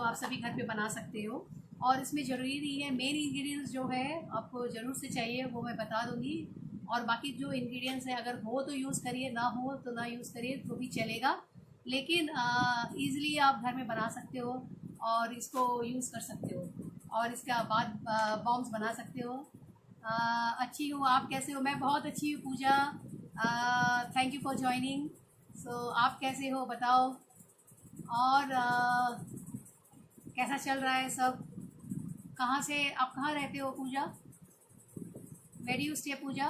आप सभी घर पे बना सकते हो। और इसमें ज़रूरी नहीं है, मेन इंग्रेडिएंट्स जो है आपको ज़रूर से चाहिए वो मैं बता दूँगी, और बाकी जो इंग्रेडिएंट्स है अगर हो तो यूज़ करिए, ना हो तो ना यूज़ करिए तो भी चलेगा, लेकिन ईज़िली आप घर में बना सकते हो और इसको यूज़ कर सकते हो, और इसका बाद बॉम्ब्स बना सकते हो। अच्छी हूँ, आप कैसे हो? मैं बहुत अच्छी हूँ पूजा, थैंक यू फॉर ज्वाइनिंग। सो आप कैसे हो बताओ, और कैसा चल रहा है सब? कहाँ से आप कहाँ रहते हो Pooja? Where do you stay Pooja?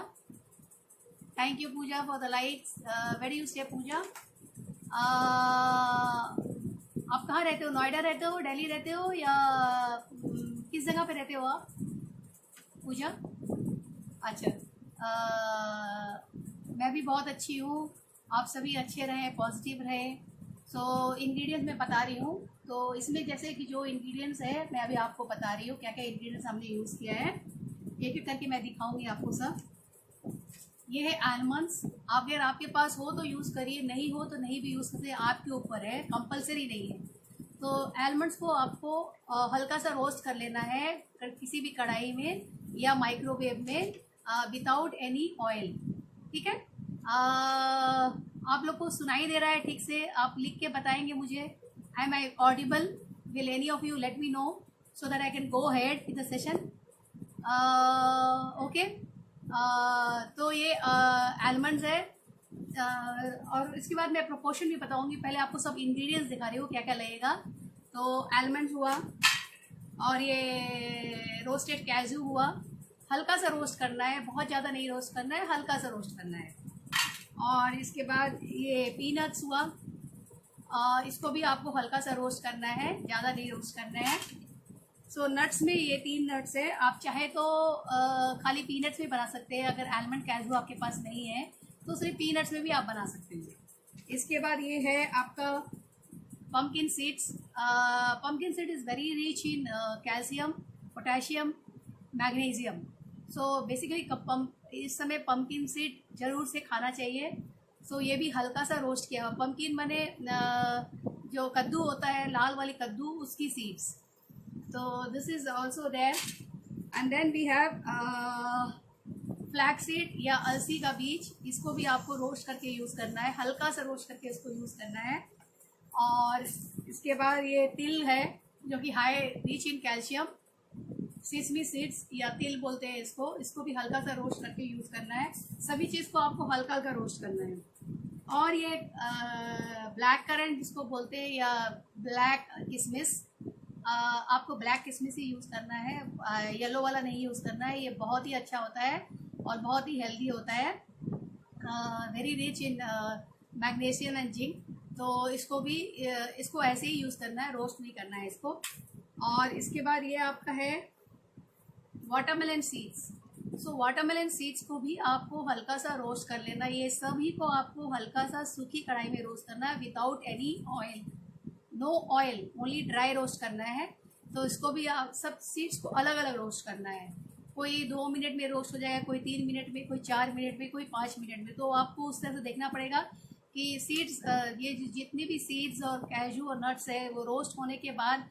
Thank you Pooja for the likes. Where do you stay Pooja? आप कहाँ रहते हो? नोएडा रहते हो, दिल्ली रहते हो, या किस जगह पे रहते हो आप पूजा? अच्छा, मैं भी बहुत अच्छी हूँ, आप सभी अच्छे रहें, पॉजिटिव रहें। सो इंग्रेडिएंट्स मैं बता रही हूँ, तो इसमें जैसे कि जो इंग्रेडिएंट्स है मैं अभी आपको बता रही हूँ क्या क्या इंग्रेडिएंट्स हमने यूज़ किया है, एक एक करके मैं दिखाऊंगी आपको सब। ये है आलमंड्स, अगर आपके पास हो तो यूज़ करिए, नहीं हो तो नहीं भी यूज़ करते, आपके ऊपर है, कंपलसरी नहीं है। तो आलमंड्स को आपको हल्का सा रोस्ट कर लेना है किसी भी कढ़ाई में या माइक्रोवेव में, विदाउट एनी ऑयल, ठीक है? आप लोग को सुनाई दे रहा है ठीक से? आप लिख के बताएंगे मुझे, am I audible? Will any of you let me know so that I can go ahead in the session. Okay, तो ये आलमंड्स है, और इसके बाद मैं प्रोपोर्शन भी बताऊंगी, पहले आपको सब इंग्रेडिएंट्स दिखा रही हूँ क्या क्या लगेगा। तो आलमंड्स हुआ, और ये रोस्टेड कैजू हुआ, हल्का सा रोस्ट करना है, बहुत ज़्यादा नहीं रोस्ट करना है, हल्का सा रोस्ट करना है। और इसके बाद ये पीनट्स हुआ, इसको भी आपको हल्का सा रोस्ट करना है, ज़्यादा नहीं रोस्ट करना है। सो नट्स में ये 3 नट्स है, आप चाहे तो खाली पीनट्स में बना सकते हैं, अगर आलमंड कैजू आपके पास नहीं है तो सिर्फ पीनट्स में भी आप बना सकते हैं। इसके बाद ये है आपका pumpkin seeds. Pumpkin seed is very rich in calcium, potassium, magnesium. So basically इस समय पम्पकिन सीड ज़रूर से खाना चाहिए। सो ये भी हल्का सा रोस्ट किया हुआ पम्पकिन, मैंने जो कद्दू होता है लाल वाली कद्दू, उसकी सीड्स, तो this is also there. And then we have flax seed या अलसी का बीज, इसको भी आपको रोस्ट करके यूज़ करना है, हल्का सा रोस्ट करके इसको यूज़ करना है। और इसके बाद ये तिल है जो कि high rich in calcium, sesame seeds या तिल बोलते हैं इसको, इसको भी हल्का सा रोस्ट करके यूज़ करना है। सभी चीज़ को आपको हल्का हल्का रोस्ट करना है। और ये ब्लैक करंट जिसको बोलते हैं, या ब्लैक किशमिश, आपको ब्लैक किशमिश ही यूज़ करना है, येलो वाला नहीं यूज़ करना है, ये बहुत ही अच्छा होता है और बहुत ही हेल्दी होता है, very rich in magnesium and zinc. तो इसको भी इसको ऐसे ही यूज़ करना है, रोस्ट नहीं करना है इसको। और इसके बाद ये आपका है वाटरमेलन सीड्स। सो वाटरमेलन सीड्स को भी आपको हल्का सा रोस्ट कर लेना, ये सभी को आपको हल्का सा सूखी कढ़ाई में रोस्ट करना है, without any oil, no oil, only dry roast करना है। तो इसको भी आप सब सीड्स को अलग अलग रोस्ट करना है, कोई 2 मिनट में रोस्ट हो जाएगा, कोई 3 मिनट में, कोई 4 मिनट में, कोई 5 मिनट में। तो आपको उस तरह से देखना पड़ेगा कि सीड्स, ये जितनी भी सीड्स और कैजू और नट्स है वो रोस्ट होने के बाद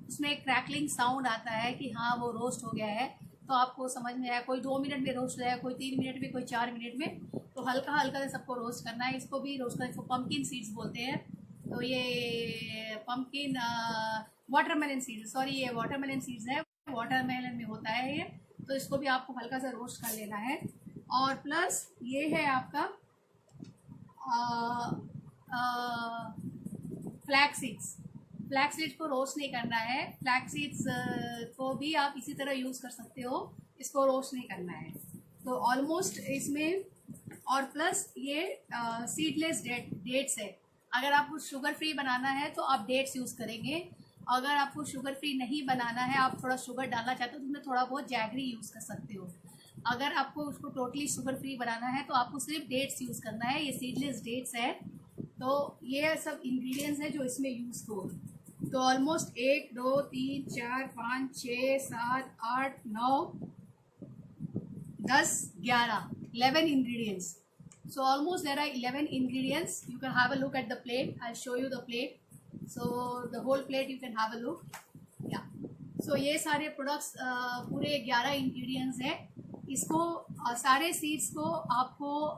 उसमें एक क्रैकलिंग साउंड आता है कि हाँ वो रोस्ट हो गया है, तो आपको समझ में आया, कोई 2 मिनट में रोस्ट हो जाएगा, कोई 3 मिनट में, कोई 4 मिनट में। तो हल्का हल्का से सबको रोस्ट करना है, इसको भी रोस्ट करना, इसको पम्पकिन सीड्स बोलते हैं। तो ये पम्पकिन वाटरमेलन सीड्स, सॉरी ये वाटरमेलन सीड्स है, वाटरमेलन में होता है ये। तो इसको भी आपको हल्का सा रोस्ट कर लेना है। और प्लस ये है आपका फ्लैक्स सीड्स। फ्लैक्स सीड्स को रोस्ट नहीं करना है, फ्लैक्स सीड्स को भी आप इसी तरह यूज़ कर सकते हो, इसको रोस्ट नहीं करना है। तो ऑलमोस्ट इसमें, और प्लस ये सीडलेस डेट्स है, अगर आपको शुगर फ्री बनाना है तो आप डेट्स यूज़ करेंगे, अगर आपको शुगर फ्री नहीं बनाना है, आप थोड़ा शुगर डालना चाहते हो तो उसमें थोड़ा बहुत जैगरी यूज़ कर सकते हो। अगर आपको उसको टोटली शुगर फ्री बनाना है तो आपको सिर्फ डेट्स यूज़ करना है, ये सीडलेस डेट्स है। तो ये सब इंग्रेडिएंट्स हैं जो इसमें यूज़ हो। तो almost 1 2 3 4 5 6 7 8 9 10 11 ingredients. So almost there are 11 ingredients. You can have a look at the plate. I'll show you the plate. So the whole plate you can have a look. या so ये सारे products पूरे 11 ingredients है। इसको सारे seeds को आपको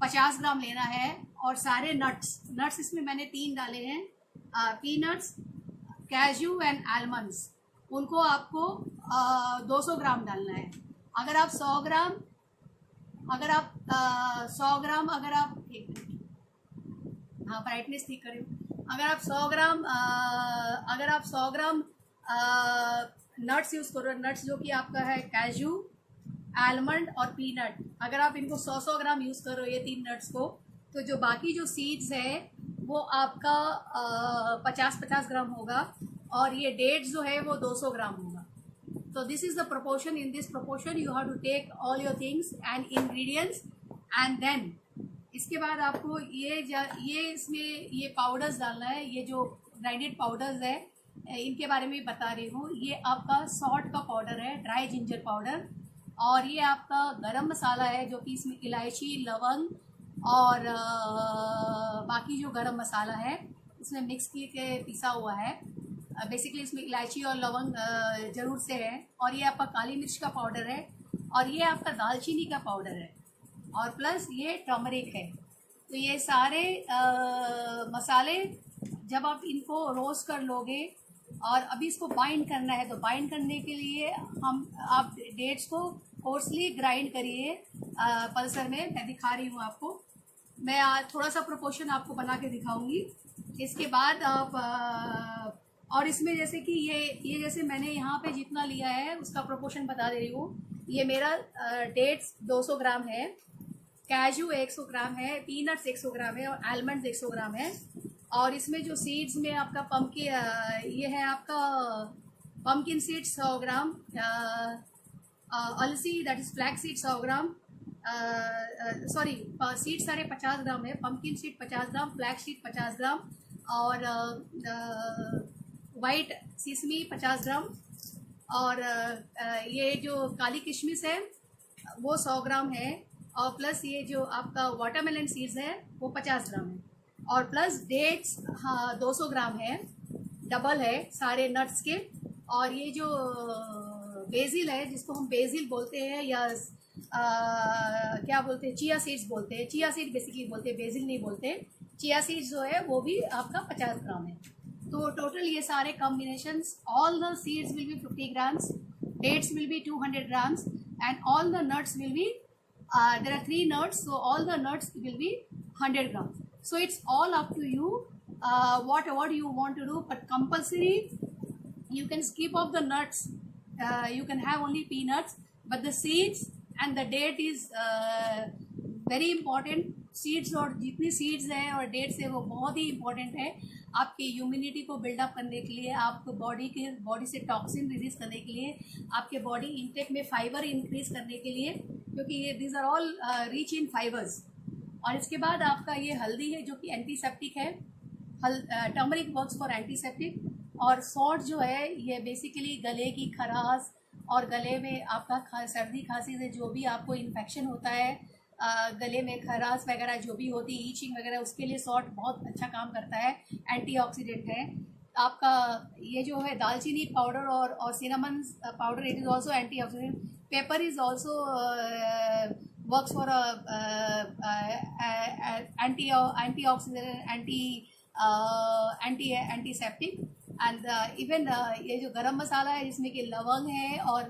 50 ग्राम लेना है। और सारे नट्स इसमें मैंने 3 डाले हैं, पीनट्स, कैजू एंड आलमंड्स, उनको आपको 200 ग्राम डालना है। अगर आप 100 ग्राम अगर आप 100 ग्राम अगर आप एक मिनट, हाँ ब्राइटनेस ठीक करें। अगर आप 100 ग्राम नट्स यूज़ करो, नट्स जो कि आपका है कैजू, आलमंड और पीनट, अगर आप इनको 100 ग्राम यूज़ करो ये 3 नट्स को, तो जो बाकी जो सीड्स है वो आपका 50-50 ग्राम होगा। और ये डेट्स जो है वो 200 ग्राम होगा। तो this is the proportion. In this proportion you have to take all your things and ingredients and then इसके बाद आपको ये इसमें ये पाउडर्स डालना है। ये जो ग्राइंडेड पाउडर्स है इनके बारे में बता रही हूँ। ये आपका सॉल्ट का पाउडर है, ड्राई जिंजर पाउडर। और ये आपका गरम मसाला है जो कि इसमें इलायची, लवंग और बाकी जो गरम मसाला है इसमें मिक्स के पिसा हुआ है। बेसिकली इसमें इलायची और लवंग ज़रूर से है। और ये आपका काली मिर्च का पाउडर है। और ये आपका दालचीनी का पाउडर है। और प्लस ये टर्मरिक है। तो ये सारे मसाले जब आप इनको रोस्ट कर लोगे और अभी इसको बाइंड करना है, तो बाइंड करने के लिए आप डेट्स को कोर्सली ग्राइंड करिए पल्सर में। मैं दिखा रही हूँ आपको। मैं थोड़ा सा प्रोपोर्शन आपको बना के दिखाऊंगी। इसके बाद आप और इसमें जैसे कि ये जैसे मैंने यहाँ पे जितना लिया है उसका प्रोपोर्शन बता दे रही हूँ। ये मेरा डेट्स 200 ग्राम है, कैजू 100 ग्राम है, पीनट्स 100 ग्राम है और आलमंड्स 100 ग्राम है। और इसमें जो सीड्स में आपका पम्पकिन ये है आपका पम्पकिन सीड्स 100 ग्राम, अलसी that is flax seed 100 gram, sorry seed सारे 50 ग्राम है, पम्पकिन सीड 50 ग्राम, फ्लैक्स सीड 50 ग्राम और वाइट सिसमी 50 ग्राम। और ये जो काली किशमिश है वो 100 ग्राम है। और प्लस ये जो आपका वाटरमेलन सीड्स है वो 50 ग्राम है। और प्लस डेट्स 200 ग्राम है, डबल है सारे नट्स के। और ये जो बेसिल है जिसको हम बेसिल बोलते हैं या क्या बोलते हैं, चिया सीड्स बोलते हैं। चिया सीड बेसिकली बोलते हैं, बेसिल नहीं बोलते। चिया सीड्स जो है वो भी आपका 50 ग्राम है। तो टोटल ये सारे combinations, all the seeds will be 50 grams, dates will be 200 grams and all the nuts will be there are 3 nuts, so all the nuts will be 100 grams. So it's all up to you what you want to do, but compulsory you can skip off the nuts, you can have only peanuts, but the seeds and the date is very important. Seeds और जितनी seeds हैं और dates है वो बहुत ही important है आपकी immunity को बिल्डअप करने के लिए, आपको बॉडी से टॉक्सिन रिलीज करने के लिए, आपके बॉडी इंटेक में फाइबर इंक्रीज करने के लिए, क्योंकि ये these are all rich in fibres. और इसके बाद आपका ये हल्दी है जो कि एंटीसेप्टिक है, टर्मरिक वर्क्स फॉर एंटीसेप्टिक। और सॉल्ट जो है ये बेसिकली गले की खराश और गले में आपका सर्दी खांसी से जो भी आपको इन्फेक्शन होता है, गले में खराश वगैरह जो भी होती है, ईचिंग वगैरह, उसके लिए सॉल्ट बहुत अच्छा काम करता है, एंटीऑक्सीडेंट है। आपका ये जो है दालचीनी पाउडर और cinnamon powder, it is also antioxidant. Paper is also works for antioxidant, antiseptic. And even ये जो गरम मसाला है जिसमें कि लवंग है और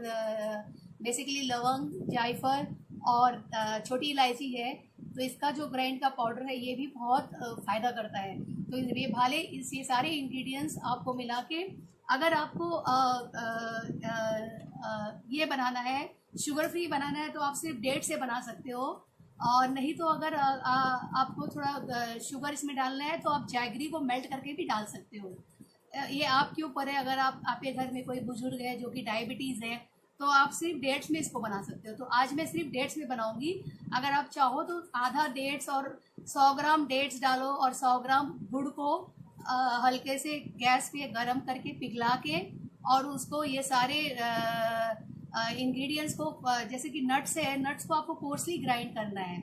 बेसिकली लवंग, जायफल और छोटी इलायची है, तो इसका जो ग्राइंड का पाउडर है ये भी बहुत फ़ायदा करता है। तो ये सारे इंग्रेडिएंट्स आपको मिला के अगर आपको ये बनाना है, शुगर फ्री बनाना है, तो आप सिर्फ डेट से बना सकते हो। और नहीं तो अगर आपको थोड़ा शुगर इसमें डालना है तो आप जैगरी को मेल्ट करके भी डाल सकते हो। ये आपके ऊपर है। अगर आपके घर में कोई बुजुर्ग है जो कि डायबिटीज़ है तो आप सिर्फ डेट्स में इसको बना सकते हो। तो आज मैं सिर्फ डेट्स में बनाऊंगी। अगर आप चाहो तो आधा डेट्स और 100 ग्राम डेट्स डालो और 100 ग्राम गुड़ को हल्के से गैस पे गरम करके पिघला के और उसको ये सारे इंग्रेडिएंट्स को, जैसे कि नट्स है, नट्स को आपको कोर्सली ग्राइंड करना है।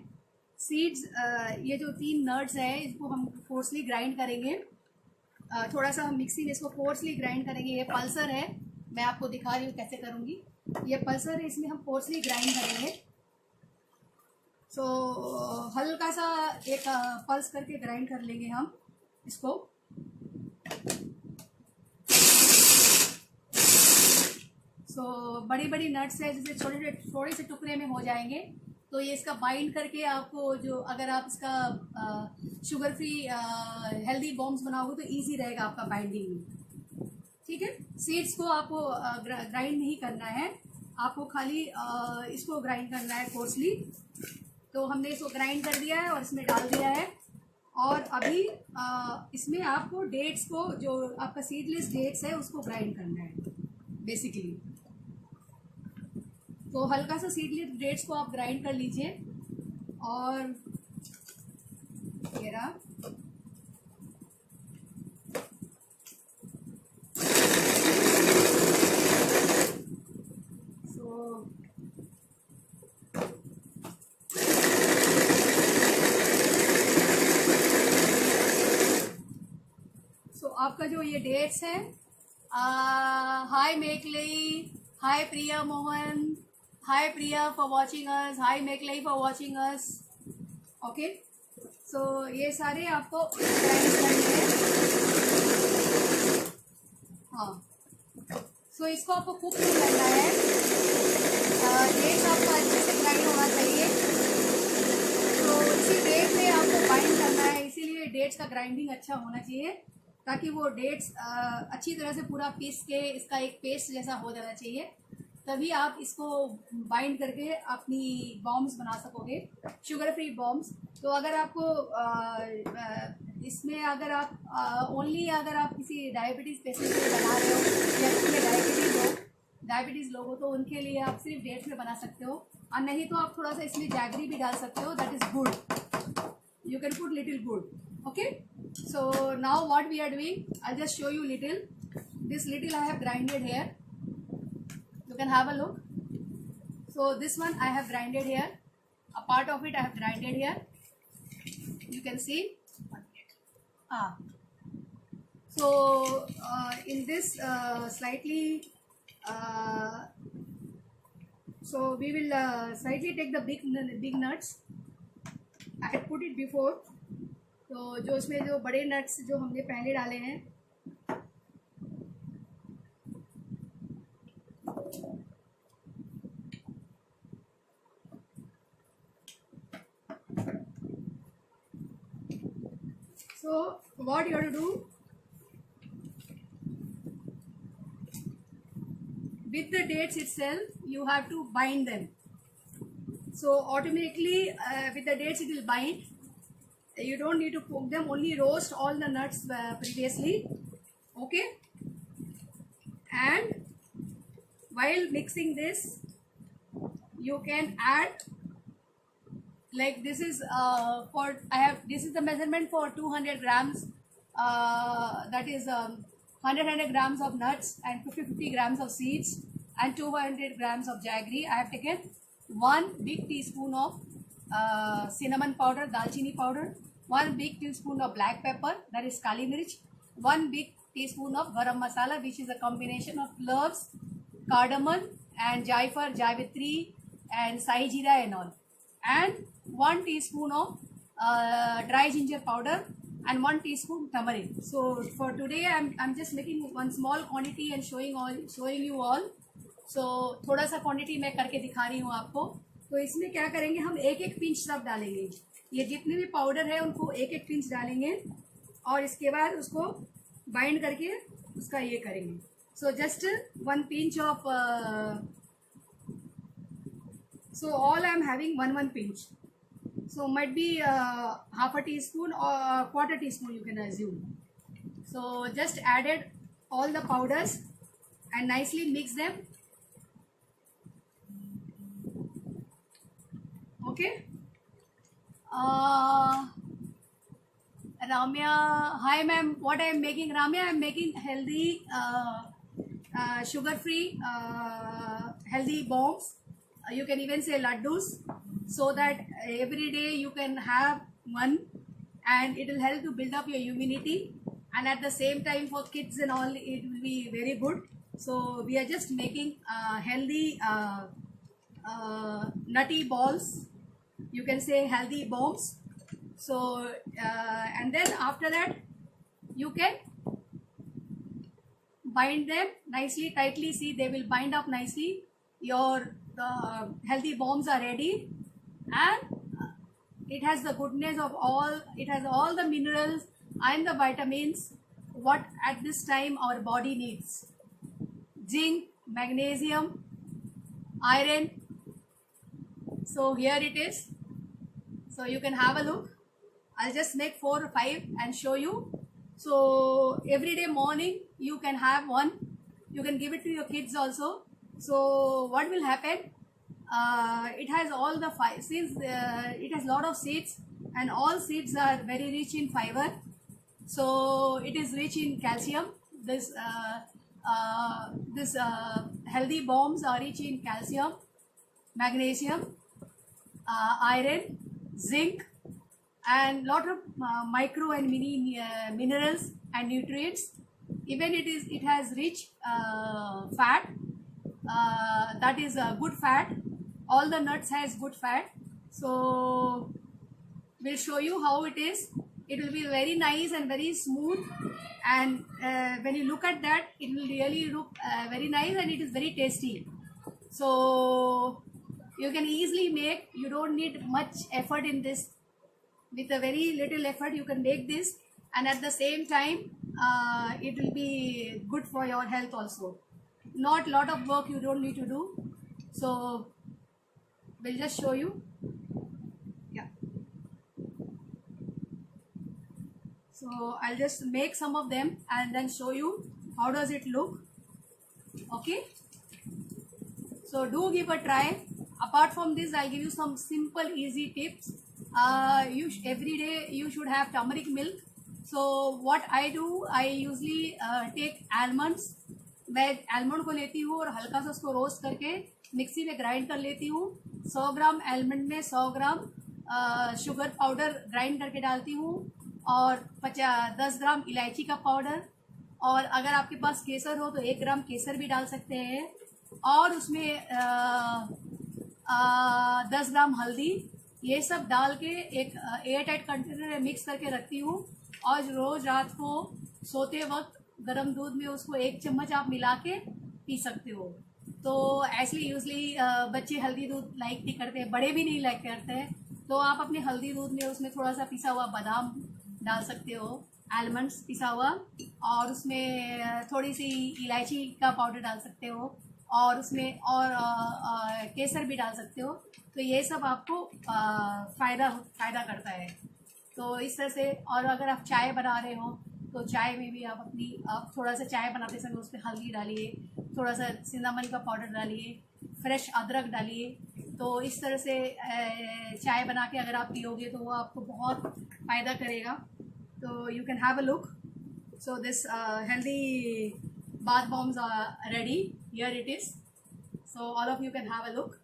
सीड्स, ये जो 3 नट्स है इसको हम कोर्सली ग्राइंड करेंगे थोड़ा सा हम मिक्सी में इसको कोर्सली ग्राइंड करेंगे। ये पल्सर है, मैं आपको दिखा रही हूँ कैसे करूँगी। ये पल्सर है, इसमें हम कोर्सली ग्राइंड करेंगे। सो हल्का सा एक पल्स करके ग्राइंड कर लेंगे हम इसको। बड़ी बड़ी नट्स है, जैसे छोटे थोड़े से टुकड़े में हो जाएंगे, तो ये इसका बाइंड करके आपको जो, अगर आप इसका शुगर फ्री हेल्दी बॉम्ब्स बनाओगे तो इजी रहेगा आपका बाइंडिंग में। ठीक है, सीड्स को आपको ग्राइंड नहीं करना है, आपको खाली इसको ग्राइंड करना है कोर्सली। तो हमने इसको ग्राइंड कर दिया है और इसमें डाल दिया है। और अभी इसमें आपको डेट्स को, जो आपका सीडलेस डेट्स है उसको ग्राइंड करना है बेसिकली। तो हल्का सा सीडलेस डेट्स को आप ग्राइंड कर लीजिए। और ये रहा, आपका जो ये डेट्स है, hi Mekalai, hi Priya Mohan, hi Priya for watching us, hi Mekalai for watching us. Okay, so ये सारे आपको ग्राइंड करने हैं। हाँ, सो इसको आपको कुक नहीं करना है, डेट्स आपका अच्छे से ग्राइंड होना चाहिए। तो इसी डेट में आपको बाइंड करना है, इसीलिए डेट्स का ग्राइंडिंग अच्छा होना चाहिए, ताकि वो डेट्स अच्छी तरह से पूरा पीस के इसका एक पेस्ट जैसा हो जाना चाहिए। तभी आप इसको बाइंड करके अपनी बॉम्ब्स बना सकोगे, शुगर फ्री बॉम्ब्स। तो अगर आपको इसमें अगर आप ओनली अगर आप किसी डायबिटीज़ पेशेंट के लिए बना रहे हो या जिसमें डायबिटीज़ लोग हो, तो उनके लिए आप सिर्फ डेट्स में बना सकते हो। और नहीं तो आप थोड़ा सा इसमें जैगरी भी डाल सकते हो, that is good, you can put little good. Okay, so now what we are doing, I'll just show you little. This little I have grinded here, you can have a look. So this one I have grinded here, a part of it I have grinded here, you can see. So in this slightly so we will slightly take the big nuts. I had put it before, तो जो इसमें जो बड़े nuts जो हमने पहले डाले हैं, so what you have to do with the dates itself, you have to bind them. So automatically with the dates it will bind. You don't need to cook them, only roast all the nuts previously. Okay, and while mixing this you can add, like this is this is the measurement for 200 grams, that is 100 grams of nuts and 50 grams of seeds and 200 grams of jaggery. I have taken 1 big teaspoon of cinnamon powder, dalchini powder, 1 big teaspoon of black pepper, that is kali mirch, 1 big teaspoon of garam masala, which is a combination of cloves, cardamom and jaifar, javitri and sahi jeera and all, and 1 teaspoon of dry ginger powder and 1 teaspoon turmeric. So for today I'm just making one small quantity and showing you all. So थोड़ा सा quantity मैं करके दिखा रही हूँ आपको। तो इसमें क्या करेंगे, हम एक एक पिंच सब डालेंगे, ये जितने भी पाउडर है उनको एक एक पिंच डालेंगे और इसके बाद उसको बाइंड करके उसका ये करेंगे। So just 1 pinch of so all I'm having 1 pinch, so might be half a teaspoon or quarter teaspoon, you can assume. So just added all the powders and nicely mix them. Okay. Ramya, hi ma'am, what I am making, Ramya, I am making healthy sugar free healthy bombs, you can even say laddus, so that every day you can have one and it will help to build up your immunity and at the same time for kids and all it will be very good. So we are just making healthy nutty balls, you can say healthy bombs. So and then after that you can bind them nicely, tightly. See, they will bind up nicely. Your healthy bombs are ready, and it has the goodness of all, it has all the minerals and the vitamins what at this time our body needs: zinc, magnesium, iron. So here it is. So you can have a look. I'll just make 4 or 5 and show you. So every day morning you can have one. You can give it to your kids also. So what will happen? It has all the since it has lot of seeds, and all seeds are very rich in fiber. So it is rich in calcium. This healthy bombs are rich in calcium, magnesium, iron, zinc, and lot of micro and mini minerals and nutrients. Even it has rich fat, that is good fat. All the nuts has good fat. So we'll show you how it is. It will be very nice and very smooth, and when you look at that, it will really look very nice, and it is very tasty. So you can easily make, you don't need much effort in this. With a very little effort you can make this, and at the same time it will be good for your health also. Not lot of work, you don't need to do. So we'll just show you. Yeah, so I'll just make some of them and then show you how does it look. Okay, so do give a try. Apart from this, I'll give you some simple easy tips. Every day you should have turmeric milk. So what I do, I usually take almonds. मैं almond को लेती हूँ और हल्का सा उसको roast करके mixie में ग्राइंड कर लेती हूँ. 100 ग्राम आलमंड में 100 ग्राम शुगर पाउडर ग्राइंड करके डालती हूँ, और 10 ग्राम इलायची का पाउडर, और अगर आपके पास केसर हो तो 1 ग्राम केसर भी डाल सकते हैं, और उसमें 10 ग्राम हल्दी. ये सब डाल के एक एयर टाइट कंटेनर में मिक्स करके रखती हूँ, और रोज़ रात को सोते वक्त गर्म दूध में उसको 1 चम्मच आप मिला के पी सकते हो. तो ऐसे यूजली बच्चे हल्दी दूध लाइक नहीं करते, बड़े भी नहीं लाइक करते हैं. तो आप अपने हल्दी दूध में उसमें थोड़ा सा पिसा हुआ बादाम डाल सकते हो, आलमंड्स पिसा हुआ, और उसमें थोड़ी सी इलायची का पाउडर डाल सकते हो, और उसमें और केसर भी डाल सकते हो. तो ये सब आपको फ़ायदा करता है. तो इस तरह से. और अगर आप चाय बना रहे हो तो चाय में भी आप थोड़ा सा चाय बनाते समय उस पर हल्दी डालिए, थोड़ा सा सिनामन का पाउडर डालिए, फ्रेश अदरक डालिए. तो इस तरह से चाय बना के अगर आप पियोगे तो वो आपको बहुत फ़ायदा करेगा. तो you can have a look. So this healthy bath bombs are ready. Here it is. So all of you can have a look.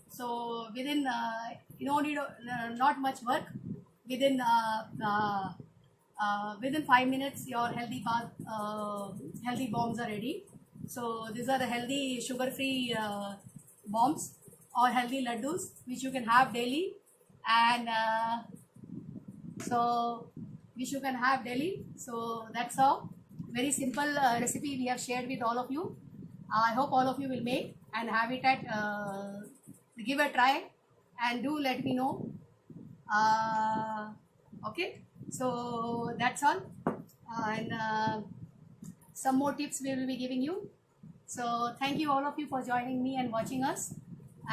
So within you don't need not much work. Within 5 minutes your healthy bombs are ready. So these are the healthy sugar-free bombs or healthy laddus which you can have daily, and which you can have daily. So that's how. Very simple recipe we have shared with all of you. I hope all of you will make and have it at give a try, and do let me know. Okay, so that's all, and some more tips we will be giving you. So thank you all of you for joining me and watching us,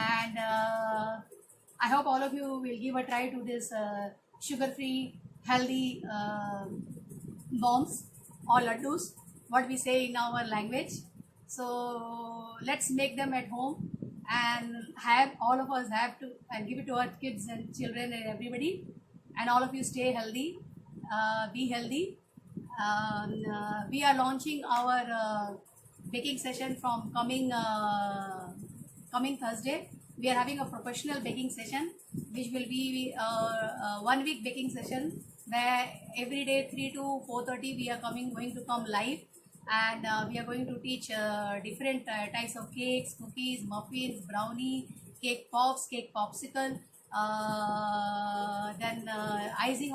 and I hope all of you will give a try to this sugar-free healthy bombs or laddus, what we say in our language. So let's make them at home, and all of us have to, and give it to our kids and children and everybody. And all of you stay healthy, be healthy. We are launching our baking session from coming Thursday. We are having a professional baking session which will be 1 week baking session where every day 3 to 4:30 we are going to come live, and we are going to teach different types of cakes, cookies, muffins, brownie, cake pops, cake popsicle, then icing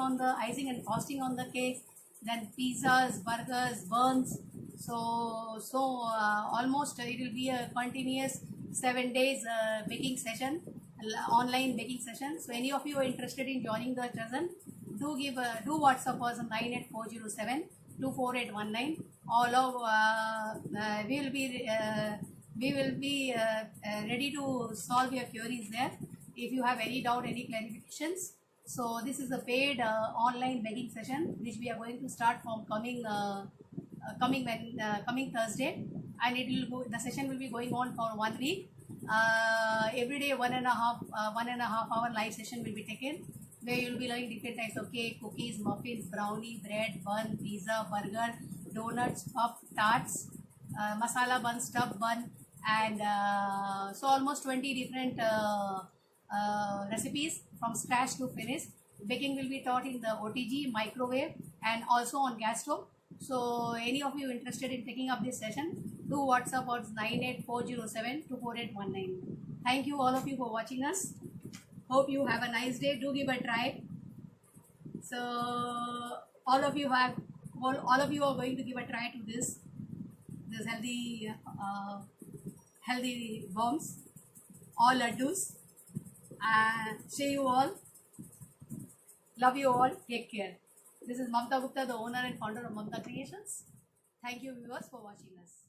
and frosting on the cake, then pizzas, burgers, buns. Almost it will be a continuous 7 days baking session, online baking session. So any of you are interested in joining the dozen, do WhatsApp us on 98407 24819. All of we will be ready to solve your queries there. If you have any doubt, any clarifications. So this is a paid online begging session which we are going to start from coming Thursday, and the session will be going on for 1 week. Every day 1.5 hour live session will be taken, where you will be learning different types of cake, cookies, muffins, brownie, bread, bun, pizza, burger, donuts, puff, tarts, masala bun, stuffed bun, and so almost 20 different recipes from scratch to finish. Baking will be taught in the OTG, microwave, and also on gas stove. So any of you interested in taking up this session, do WhatsApp us 98407 24819. Thank you all of you for watching us. Hope you have a nice day. Do give a try. So all of you are going to give a try to this healthy bombs, all laddus. See you all. Love you all. Take care. This is Mamta Gupta, the owner and founder of Mamta Creations. Thank you viewers for watching us.